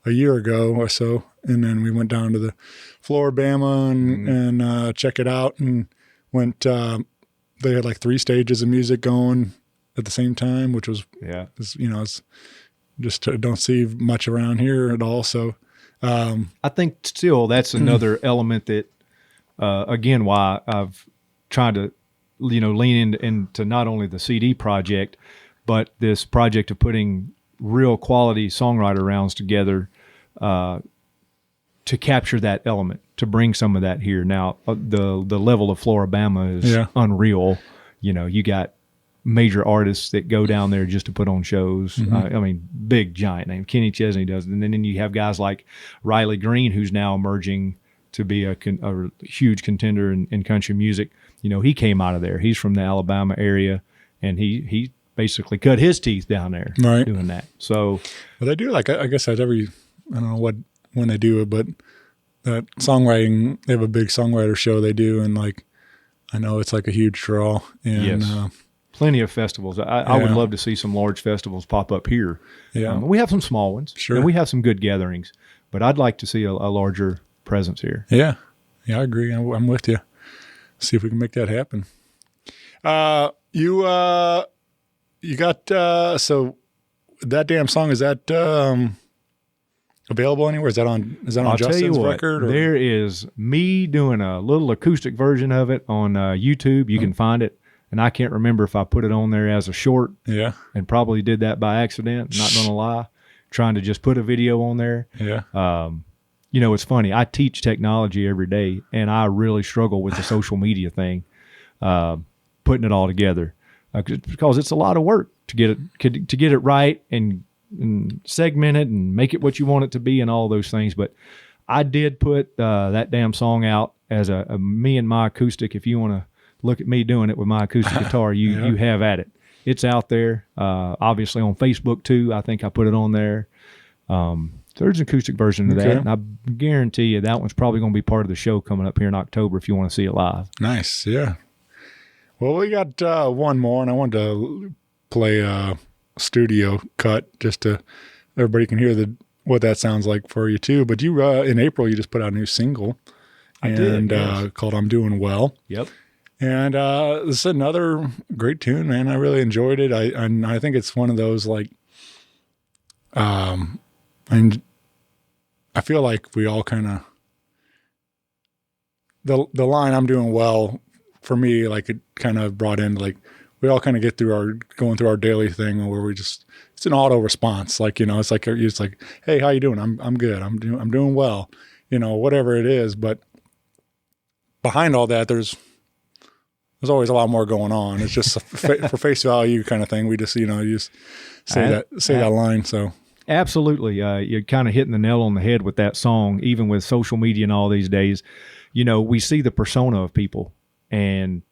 year ago or so, and then we went down to the Floribama and check it out, and went. They had 3 stages of music going at the same time, which was it's just don't see much around here at all. So I think still that's another element that, again, why I've tried to, lean into not only the CD project, but this project of putting real quality songwriter rounds together to capture that element, to bring some of that here. Now, the level of Floribama is unreal. You got major artists that go down there just to put on shows. Big giant name. Kenny Chesney does it. And then you have guys like Riley Green, who's now emerging to be a huge contender in country music. He came out of there. He's from the Alabama area, and he basically cut his teeth down there doing that. So, well, they do I guess at every, I don't know when they do it, but that songwriting, they have a big songwriter show they do, and I know it's a huge draw. And yes. Plenty of festivals. I would love to see some large festivals pop up here. Yeah. We have some small ones. Sure. And we have some good gatherings, but I'd like to see a larger presence here. Yeah. Yeah, I agree. I'm with you. See if we can make that happen. You got, so that damn song, is that available anywhere? Is that on Justin's record? Or? There is me doing a little acoustic version of it on YouTube. You can find it. And I can't remember if I put it on there as a short. Yeah. And probably did that by accident, not going to lie. Trying to just put a video on there. Yeah. It's funny. I teach technology every day, and I really struggle with the social media thing, putting it all together. Because it's a lot of work to get it right and segment it and make it what you want it to be and all those things. But I did put that damn song out as a me and my acoustic. If you want to look at me doing it with my acoustic guitar, you have at it. It's out there, obviously on Facebook too. I think I put it on there. There's an acoustic version of that, and I guarantee you that one's probably going to be part of the show coming up here in October if you want to see it live. Nice, yeah. Well, we got one more, and I wanted to play a studio cut just to everybody can hear what that sounds like for you too. But you in April you just put out a new single, called "I'm Doing Well." Yep. And this is another great tune, man. I really enjoyed it. I think it's one of those and I feel like we all kind of the line "I'm doing well" for me, it kind of brought in we all kind of get through going through our daily thing where we just, it's an auto response. It's like, hey, how you doing? I'm good. I'm doing well. Whatever it is. But behind all that, there's always a lot more going on. It's just for face value kind of thing. We just, you just say that line. So absolutely. You're kind of hitting the nail on the head with that song, even with social media and all these days. We see the persona of people, and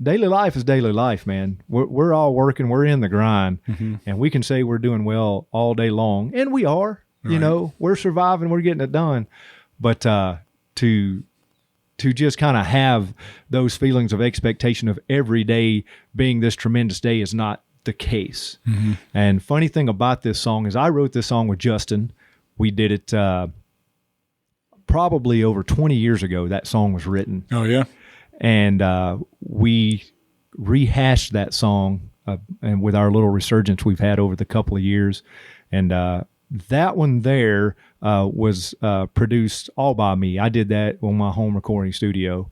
daily life is daily life, man. We're all working. We're in the grind, and we can say we're doing well all day long, and we are. Right. We're surviving. We're getting it done. But to just kind of have those feelings of expectation of every day being this tremendous day is not the case. Mm-hmm. And funny thing about this song is I wrote this song with Justin. We did it probably over 20 years ago. That song was written. Oh, yeah. And we rehashed that song and with our little resurgence we've had over the couple of years. And that one there was produced all by me. I did that on my home recording studio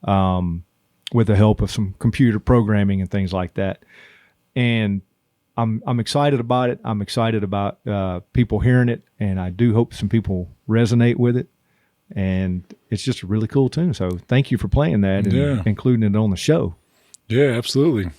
with the help of some computer programming and things like that. And I'm excited about it. I'm excited about people hearing it, and I do hope some people resonate with it. And it's just a really cool tune. So thank you for playing that and including it on the show. Yeah, absolutely.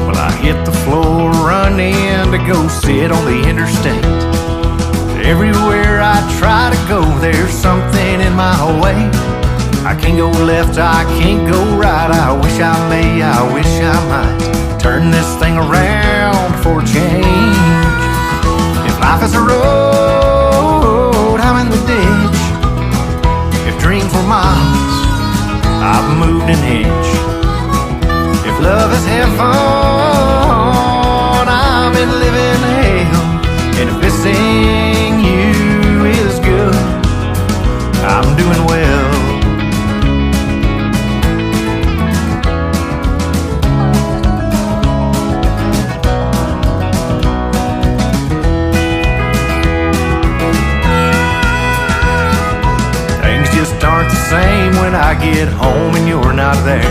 Well, I hit the floor running to go sit on the interstate. Everywhere I try to go, there's something in my way. I can't go left, I can't go right. I wish I may, I wish I might turn this thing around for a change. If life is a road, I'm in the ditch. If dreams were miles, I've moved an inch. If love is heaven, I'm in living hell. And if this ain't get home and you're not there.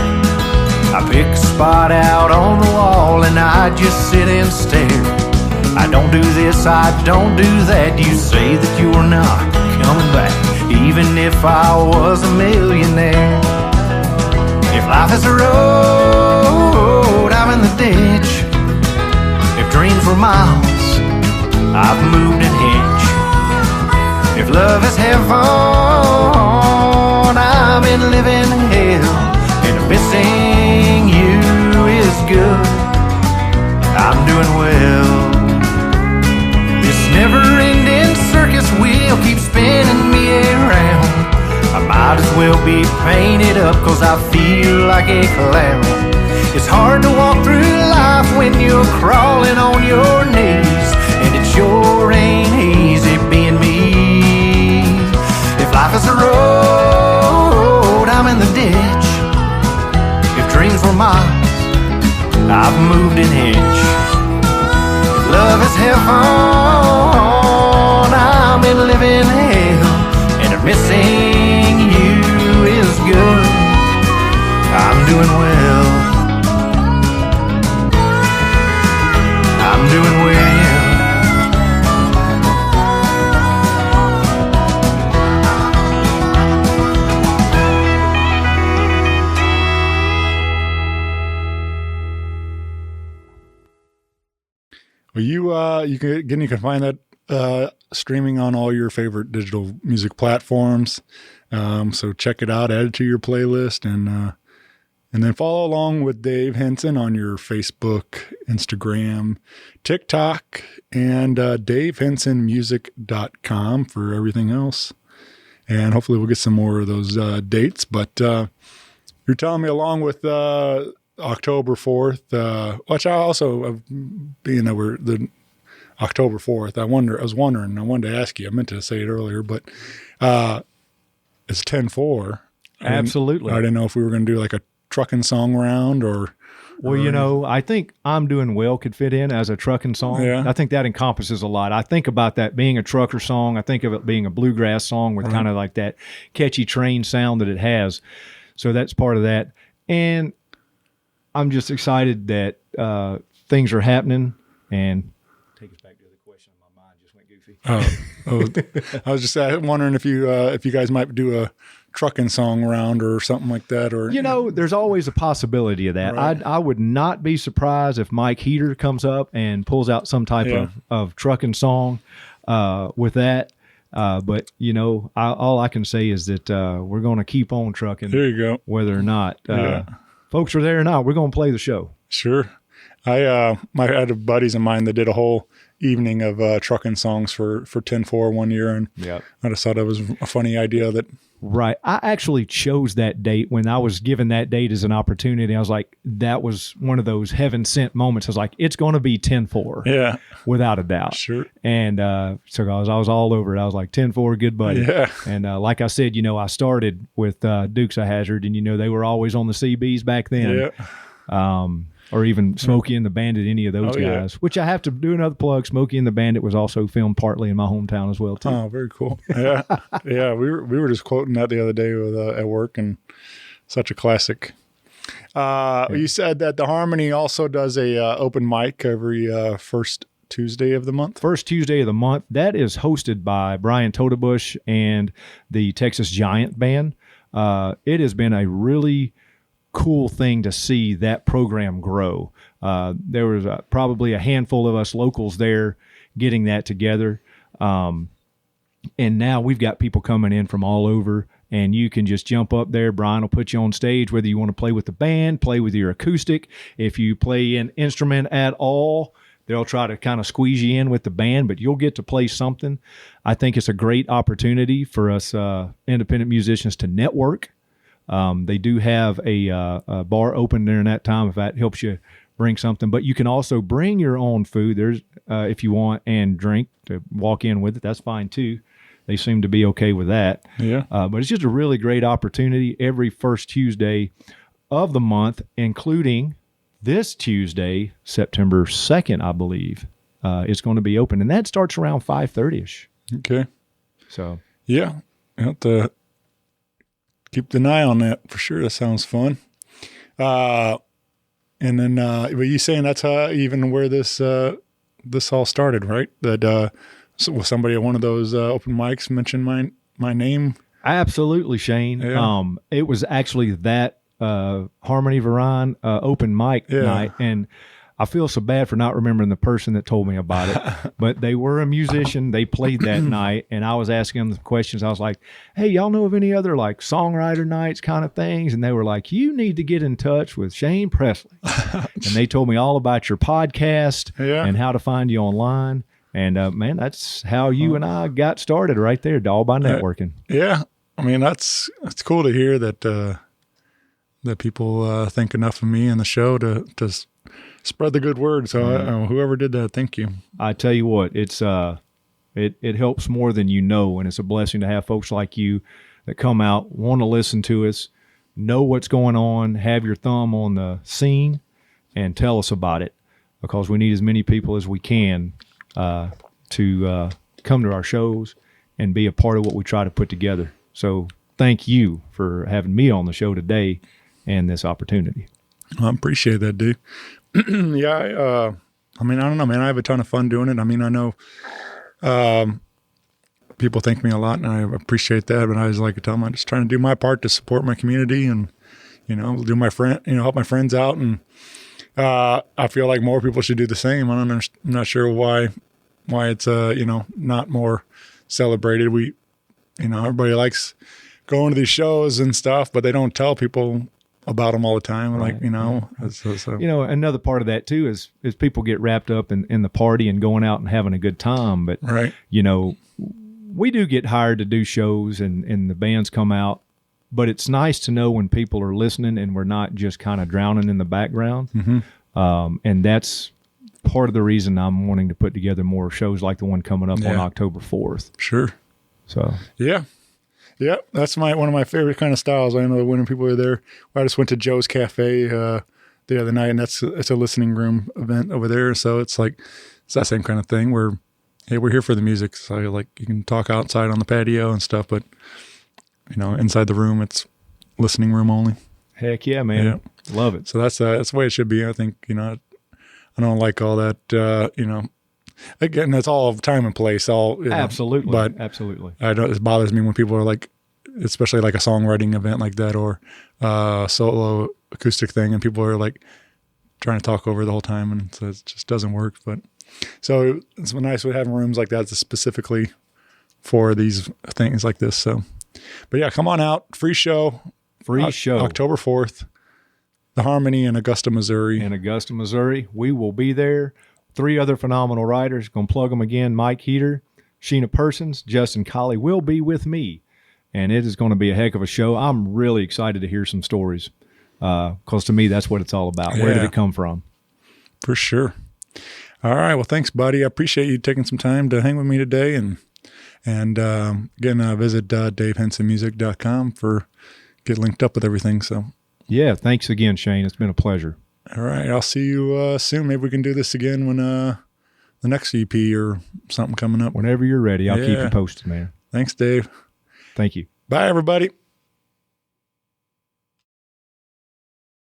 I pick a spot out on the wall and I just sit and stare. I don't do this, I don't do that. You say that you're not coming back, even if I was a millionaire. If life is a road, I'm in the ditch. If dreams were miles, I've moved an inch. If love is heaven, I'm in living hell. And if missing you is good, I'm doing well. This never-ending circus wheel keeps spinning me around. I might as well be painted up 'cause I feel like a clown. It's hard to walk through life when you're crawling on your knees, and it sure ain't easy being me. If life is a road, I'm in the ditch. If dreams were miles, I've moved an inch. If love is heaven, I'm in living hell. And if missing you is good, I'm doing well. I'm doing well. Well, you can find that streaming on all your favorite digital music platforms. So check it out, add it to your playlist, and then follow along with Dave Henson on your Facebook, Instagram, TikTok, and DaveHensonMusic.com for everything else. And hopefully we'll get some more of those dates. But you're telling me along with October 4th, which I also, being that we're the October 4th, I was wondering, I wanted to ask you, I meant to say it earlier, but it's 10-4. Absolutely. I didn't know if we were going to do like a trucking song round or. Well, you know, I think I'm Doing Well could fit in as a trucking song. Yeah. I think that encompasses a lot. I think about that being a trucker song. I think of it being a bluegrass song with kind of like that catchy train sound that it has. So that's part of that. And I'm just excited that things are happening. And take us back to the question. My mind just went goofy. I was just wondering if you guys might do a trucking song round or something like that, or you know, there's always a possibility of that. Right. I would not be surprised if Mike Heeter comes up and pulls out some type of trucking song with that. But you know, all I can say is that we're going to keep on trucking. There you go. Whether or not folks are there or not, we're going to play the show. Sure. I had buddies of mine that did a whole evening of trucking songs for 10-4 one year, and I just thought it was a funny idea that. Right. I actually chose that date when I was given that date as an opportunity. I was like, that was one of those heaven-sent moments. I was like, it's going to be 10-4. Yeah. Without a doubt. Sure. And so I was all over it. I was like, 10-4, good buddy. Yeah. And like I said, you know, I started with Dukes of Hazzard, and, you know, they were always on the CBs back then. Yeah. Or even Smokey and the Bandit, any of those guys, which I have to do another plug. Smokey and the Bandit was also filmed partly in my hometown as well, too. Oh, very cool. Yeah. Yeah. We were just quoting that the other day at work, and such a classic. You said that the Harmonie also does a open mic every first Tuesday of the month. First Tuesday of the month. That is hosted by Brian Totebush and the Texas Giant Band. It has been a really cool thing to see that program grow. There was probably a handful of us locals there getting that together. And now we've got people coming in from all over, and you can just jump up there. Brian will put you on stage, whether you want to play with the band, play with your acoustic. If you play an instrument at all, they'll try to kind of squeeze you in with the band, but you'll get to play something. I think it's a great opportunity for us independent musicians to network. They do have a bar open during that time if that helps you bring something. But you can also bring your own food. There's if you want, and drink to walk in with it. That's fine too. They seem to be okay with that. Yeah. But it's just a really great opportunity every first Tuesday of the month, including this Tuesday, September 2nd, I believe. It's going to be open, and that starts around 5:30ish. Okay. So yeah, you have to keep an eye on that for sure. That sounds fun. And then, were you saying that's even where this all started, right? That so was somebody at one of those open mics mention my name? Absolutely, Shane. Yeah. It was actually that Harmonie Vernon open mic night, and I feel so bad for not remembering the person that told me about it. But they were a musician. They played that night, and I was asking them the questions. I was like, "Hey, y'all know of any other like songwriter nights kind of things?" And they were like, "You need to get in touch with Shane Presley." And they told me all about your podcast and how to find you online. And man, that's how you and I got started right there, all by networking. Yeah, I mean it's cool to hear that that people think enough of me and the show to spread the good word. So whoever did that, thank you. I tell you what, it's it helps more than you know, and it's a blessing to have folks like you that come out, want to listen to us, know what's going on, have your thumb on the scene, and tell us about it, because we need as many people as we can to come to our shows and be a part of what we try to put together. So thank you for having me on the show today and this opportunity. I appreciate that, dude. Yeah, I mean, I don't know, man. I have a ton of fun doing it. I mean, I know people thank me a lot, and I appreciate that. But I always like to tell them I'm just trying to do my part to support my community and, do my help my friends out. And I feel like more people should do the same. I'm not sure why it's not more celebrated. We, everybody likes going to these shows and stuff, but they don't tell people about them all the time. Right. Like, another part of that too is people get wrapped up in the party and going out and having a good time. But, right. We do get hired to do shows and the bands come out, but it's nice to know when people are listening and we're not just kind of drowning in the background. Mm-hmm. And that's part of the reason I'm wanting to put together more shows like the one coming up on October 4th. Sure. So, yeah. Yeah, that's one of my favorite kind of styles. I know when people are there. I just went to Joe's Cafe the other night, and it's a listening room event over there. So it's that same kind of thing where, hey, we're here for the music. So like you can talk outside on the patio and stuff, but inside the room, it's listening room only. Heck yeah, man! Yeah. Love it. So that's the way it should be. I think I don't like all that. Again, that's all time and place. Absolutely, but absolutely. It bothers me when people are like, especially like a songwriting event like that or solo acoustic thing, and people are like trying to talk over the whole time, and so it just doesn't work. But so it's nice with having rooms like that specifically for these things like this. So, but yeah, come on out, free show, October 4th, the Harmonie in Augusta, Missouri. We will be there. 3 other phenomenal writers. Going to plug them again. Mike Heeter, Shena Persons, Justin Collie will be with me. And it is going to be a heck of a show. I'm really excited to hear some stories. Because to me, that's what it's all about. Where did it come from? For sure. All right. Well, thanks, buddy. I appreciate you taking some time to hang with me today. And again, visit davehensonmusic.com for get linked up with everything. So yeah, thanks again, Shane. It's been a pleasure. All right. I'll see you soon. Maybe we can do this again when the next EP or something coming up. Whenever you're ready, I'll keep you posted, man. Thanks, Dave. Thank you. Bye, everybody.